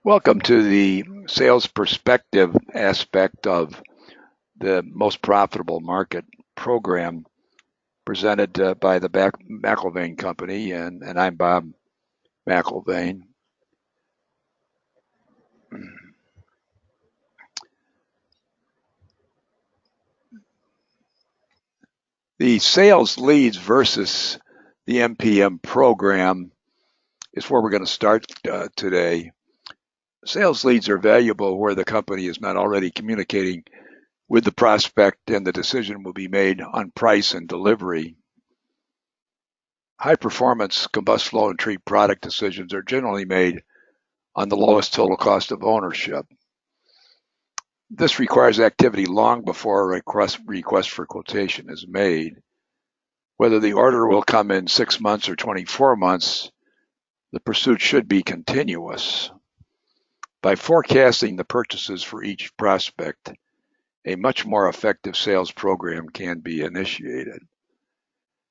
Welcome to the sales perspective aspect of the most profitable market program presented by the McIlvaine Company, and I'm Bob McIlvaine. The sales leads versus the MPM program is where we're going to start today. Sales leads are valuable where the company is not already communicating with the prospect and the decision will be made on price and delivery. High performance combust flow and treat product decisions are generally made on the lowest total cost of ownership. This requires activity long before a request for quotation is made. Whether the order will come in 6 months or 24 months, the pursuit should be continuous. By forecasting the purchases for each prospect, a much more effective sales program can be initiated.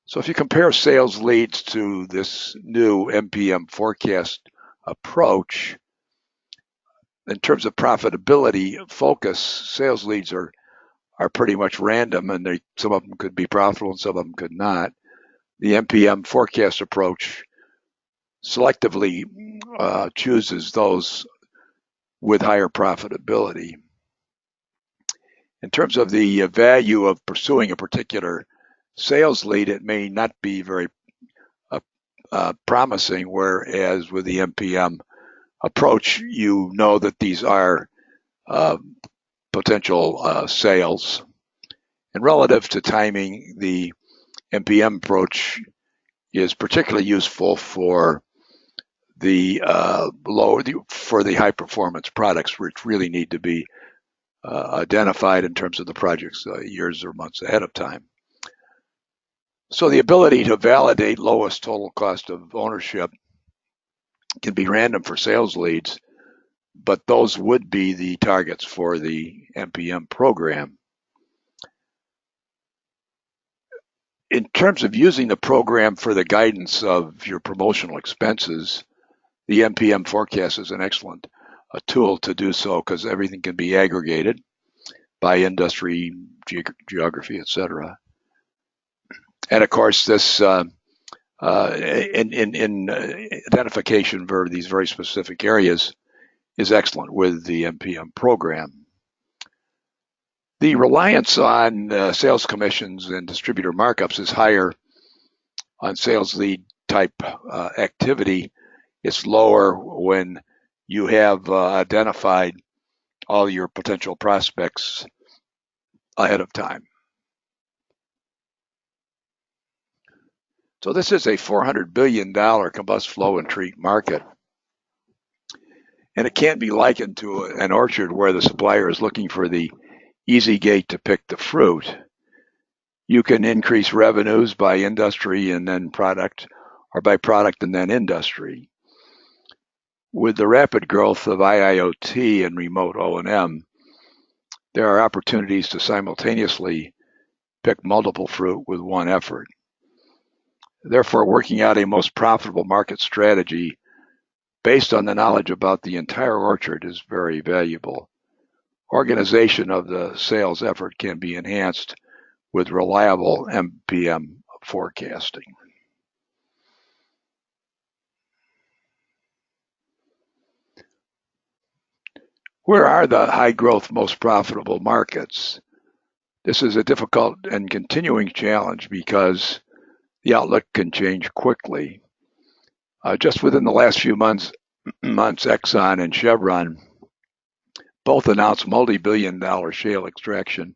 So if you compare sales leads to this new MPM forecast approach, in terms of profitability focus, sales leads are pretty much random, and some of them could be profitable and some of them could not. The MPM forecast approach selectively chooses those with higher profitability. In terms of the value of pursuing a particular sales lead, it may not be very promising, whereas with the MPM approach, you know that these are potential sales. And relative to timing, the MPM approach is particularly useful for the high performance products, which really need to be identified in terms of the projects years or months ahead of time. So the ability to validate lowest total cost of ownership can be random for sales leads, but those would be the targets for the MPM program. In terms of using the program for the guidance of your promotional expenses, the MPM forecast is an excellent tool to do so because everything can be aggregated by industry, geography, etc. And of course, this in identification for these very specific areas is excellent with the MPM program. The reliance on sales commissions and distributor markups is higher on sales lead type activity. It's lower when you have identified all your potential prospects ahead of time. So this is a $400 billion combust flow and treat market. And it can't be likened to an orchard where the supplier is looking for the easy gate to pick the fruit. You can increase revenues by industry and then product, or by product and then industry. With the rapid growth of IIoT and remote O&M, there are opportunities to simultaneously pick multiple fruit with one effort. Therefore, working out a most profitable market strategy based on the knowledge about the entire orchard is very valuable. Organization of the sales effort can be enhanced with reliable MPM forecasting. Where are the high growth, most profitable markets? This is a difficult and continuing challenge because the outlook can change quickly. Just within the last few months, Exxon and Chevron both announced multi-billion-dollar shale extraction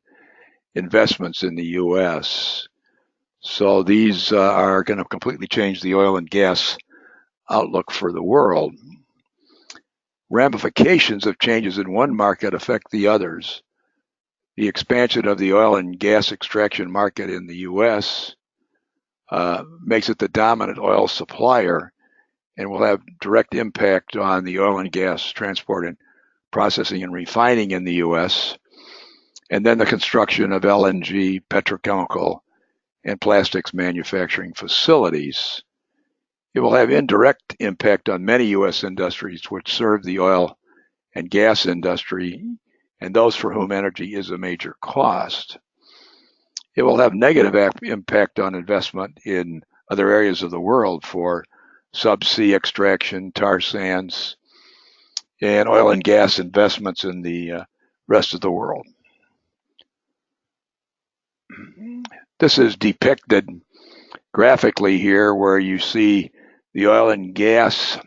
investments in the U.S. So these are going to completely change the oil and gas outlook for the world. Ramifications of changes in one market affect the others. The expansion of the oil and gas extraction market in the U.S. Makes it the dominant oil supplier and will have direct impact on the oil and gas transport and processing and refining in the U.S., and then the construction of LNG, petrochemical, and plastics manufacturing facilities. It will have indirect impact on many U.S. industries which serve the oil and gas industry, and those for whom energy is a major cost. It will have negative impact on investment in other areas of the world for subsea extraction, tar sands, and oil and gas investments in the rest of the world. This is depicted graphically here, where you see the oil and gas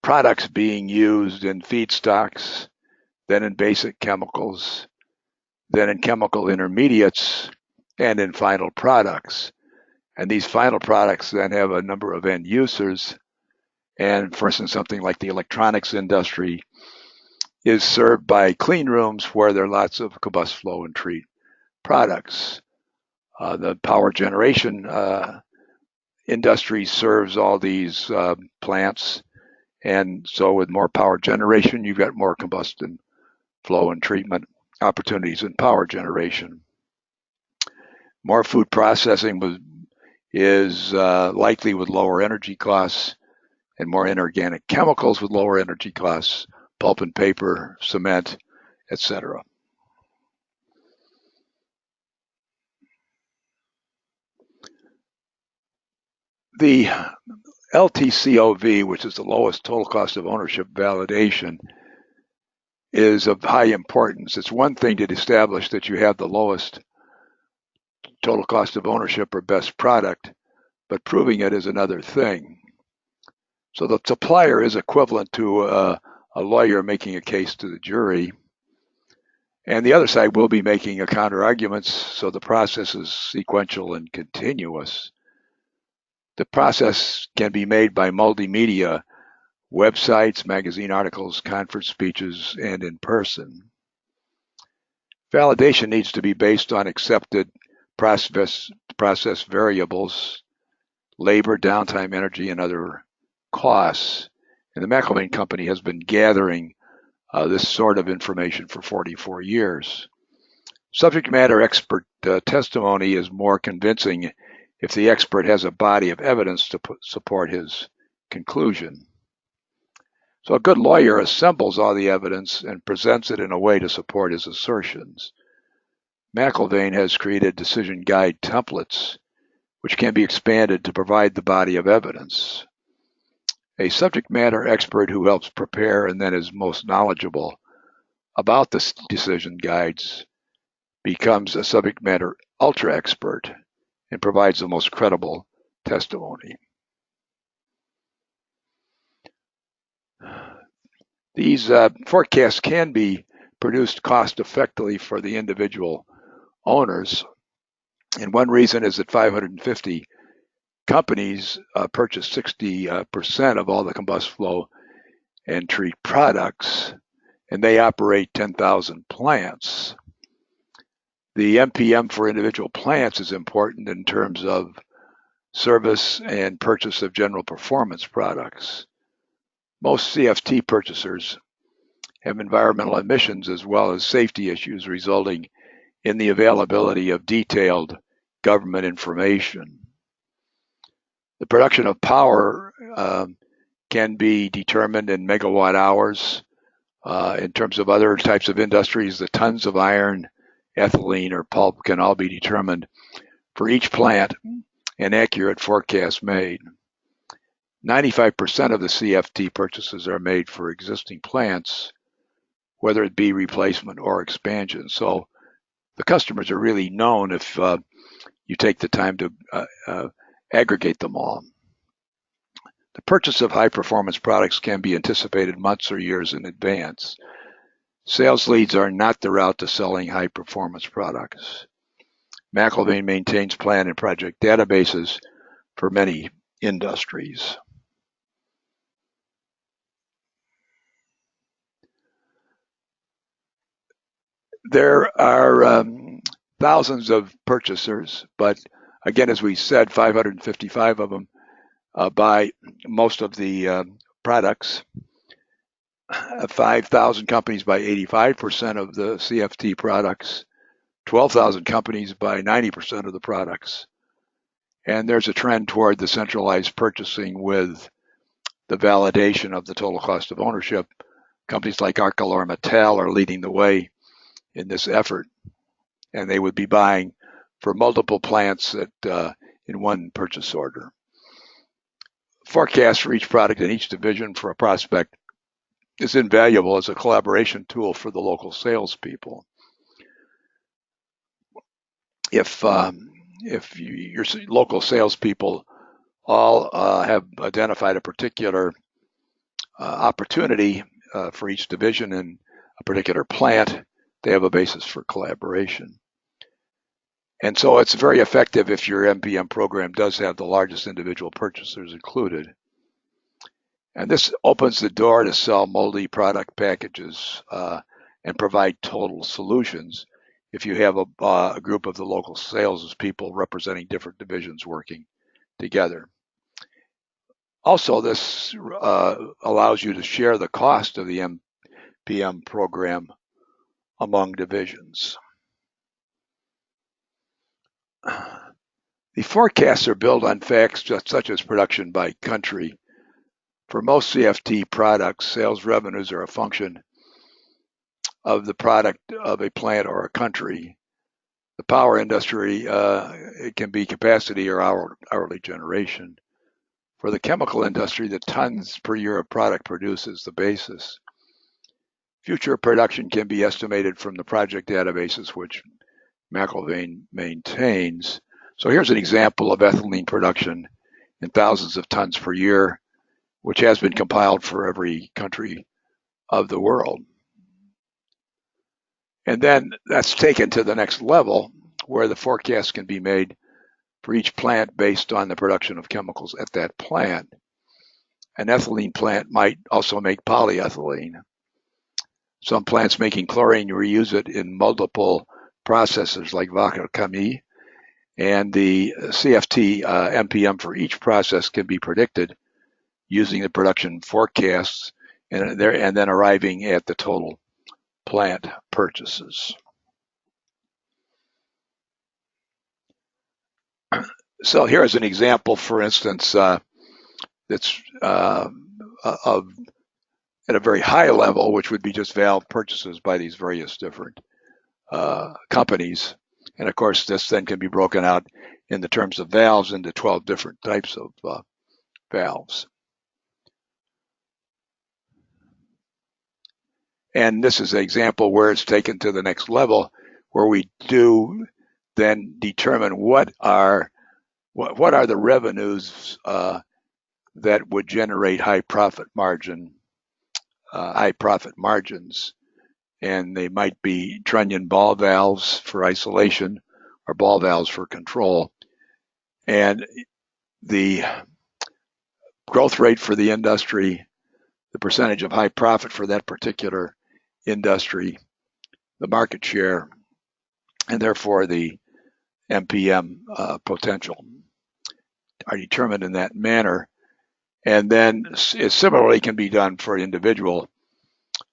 products being used in feedstocks, then in basic chemicals, then in chemical intermediates, and in final products. And these final products then have a number of end users. And for instance, something like the electronics industry is served by clean rooms where there are lots of combust flow and treat products. The power generation industry serves all these plants. And so with more power generation, you've got more combustion flow and treatment opportunities in power generation. More food processing is likely with lower energy costs, and more inorganic chemicals with lower energy costs, pulp and paper, cement, etc. The LTCOV, which is the lowest total cost of ownership validation, is of high importance. It's one thing to establish that you have the lowest total cost of ownership or best product, but proving it is another thing. So the supplier is equivalent to a lawyer making a case to the jury, and the other side will be making a counter arguments, so the process is sequential and continuous. The process can be made by multimedia, websites, magazine articles, conference speeches, and in person. Validation needs to be based on accepted process variables, labor, downtime, energy, and other costs. And the McIlvaine Company has been gathering this sort of information for 44 years. Subject matter expert testimony is more convincing if the expert has a body of evidence to support his conclusion. So a good lawyer assembles all the evidence and presents it in a way to support his assertions. McIlvaine has created decision guide templates, which can be expanded to provide the body of evidence. A subject matter expert who helps prepare and then is most knowledgeable about the decision guides becomes a subject matter ultra expert and provides the most credible testimony. These forecasts can be produced cost effectively for the individual owners. And one reason is that 550 companies purchase 60% of all the combust flow and treat products, and they operate 10,000 plants. The MPM for individual plants is important in terms of service and purchase of general performance products. Most CFT purchasers have environmental emissions as well as safety issues resulting in the availability of detailed government information. The production of power can be determined in megawatt hours. In terms of other types of industries, the tons of iron, ethylene, or pulp can all be determined for each plant and accurate forecasts made. 95% of the CFT purchases are made for existing plants, whether it be replacement or expansion. So the customers are really known if you take the time to aggregate them all. The purchase of high-performance products can be anticipated months or years in advance. Sales leads are not the route to selling high-performance products. McIlvaine maintains plan and project databases for many industries. There are thousands of purchasers, but again, as we said, 555 of them buy most of the products. 5,000 companies buy 85% of the CFT products. 12,000 companies buy 90% of the products. And there's a trend toward the centralized purchasing with the validation of the total cost of ownership Companies like ArcelorMittal are leading the way in this effort, and they would be buying for multiple plants in one purchase order. Forecasts for each product in each division for a prospect is invaluable as a collaboration tool for the local salespeople. If your local salespeople all have identified a particular opportunity for each division in a particular plant, they have a basis for collaboration. And so it's very effective if your MPM program does have the largest individual purchasers included. And this opens the door to sell multi-product packages and provide total solutions if you have a group of the local salespeople representing different divisions working together. Also, this allows you to share the cost of the MPM program among divisions. The forecasts are built on facts such as production by country. For most CFT products, sales revenues are a function of the product of a plant or a country. The power industry, it can be capacity or hourly generation. For the chemical industry, the tons per year of product produced is the basis. Future production can be estimated from the project databases which McIlvaine maintains. So here's an example of ethylene production in thousands of tons per year, which has been compiled for every country of the world. And then that's taken to the next level where the forecast can be made for each plant based on the production of chemicals at that plant. An ethylene plant might also make polyethylene. Some plants making chlorine reuse it in multiple processes like Vaca Chemie, and the CFT MPM for each process can be predicted using the production forecasts and then arriving at the total plant purchases. So here is an example, for instance, that's of at a very high level, which would be just valve purchases by these various different companies. And of course, this then can be broken out in the terms of valves into 12 different types of valves. And this is an example where it's taken to the next level, where we do then determine what are the revenues that would generate high profit margins, and they might be trunnion ball valves for isolation or ball valves for control. And the growth rate for the industry, the percentage of high profit for that particular industry, the market share, and therefore the MPM potential are determined in that manner. And then it similarly can be done for individual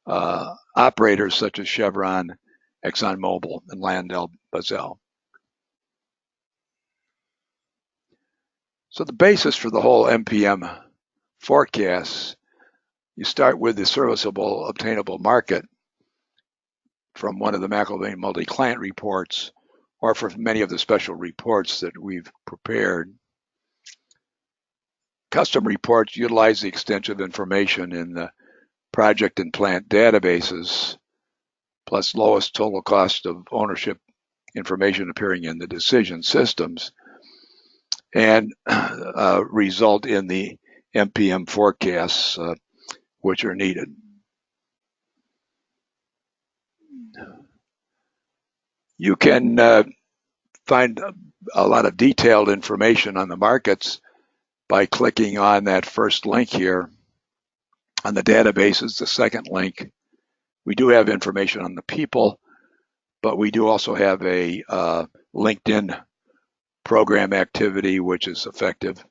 operators such as Chevron, ExxonMobil, and LyondellBasell. So the basis for the whole MPM forecast, you start with the serviceable obtainable market from one of the McIlvaine multi-client reports, or from many of the special reports that we've prepared. Custom reports utilize the extensive information in the project and plant databases, plus lowest total cost of ownership information appearing in the decision systems, and result in the MPM forecasts which are needed. You can find a lot of detailed information on the markets by clicking on that first link here on the databases, the second link. We do have information on the people, but we do also have a LinkedIn program activity, which is effective.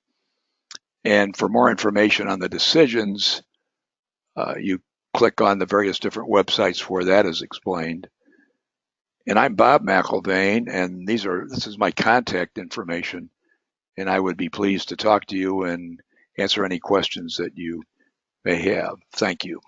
And for more information on the decisions, you click on the various different websites where that is explained. And I'm Bob McIlvaine, and this is my contact information, and I would be pleased to talk to you and answer any questions that you may have. Thank you.